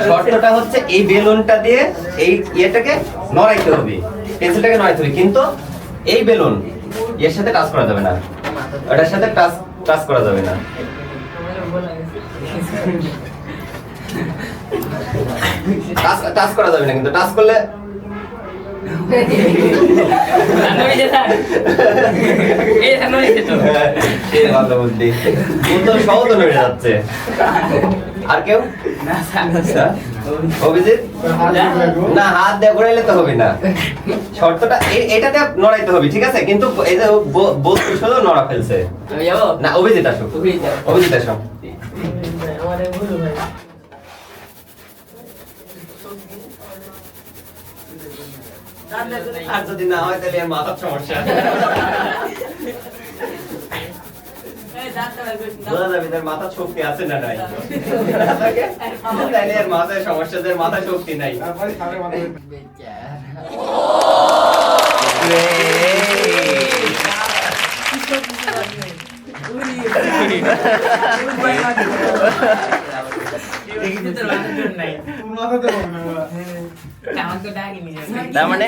শর্তটা হচ্ছে এই বেলুনটা দিয়ে এই ইয়েটাকে নড়াইতে হবে, পেন্সিলটাকে নড়াইতে হবে, কিন্তু এই বেলুন এর সাথে টাচ করা যাবে না, ওটার সাথে টাচ করা যাবে না। টাচ করা যাবে না, কিন্তু টাচ করলে সহজ নড়ে যাচ্ছে। আর কেউ অভিজিৎ না, হাত দিয়ে ঘোরাইলে তো হবে না, শর্তটা এটাতে নড়াইতে হবে, ঠিক আছে? কিন্তু এই যে বস্তু শুধু নড়া ফেলছে না। অভিজিৎ আসো, অভিজিৎ আসো। আর যদি না হয় তাহলে মাথার সমস্যা, বোঝা যাবে তার মাথার শক্তি আছে না নাই, তাহলে এর মাথায় সমস্যা, যে মাথায় শক্তি নাই। তার মানে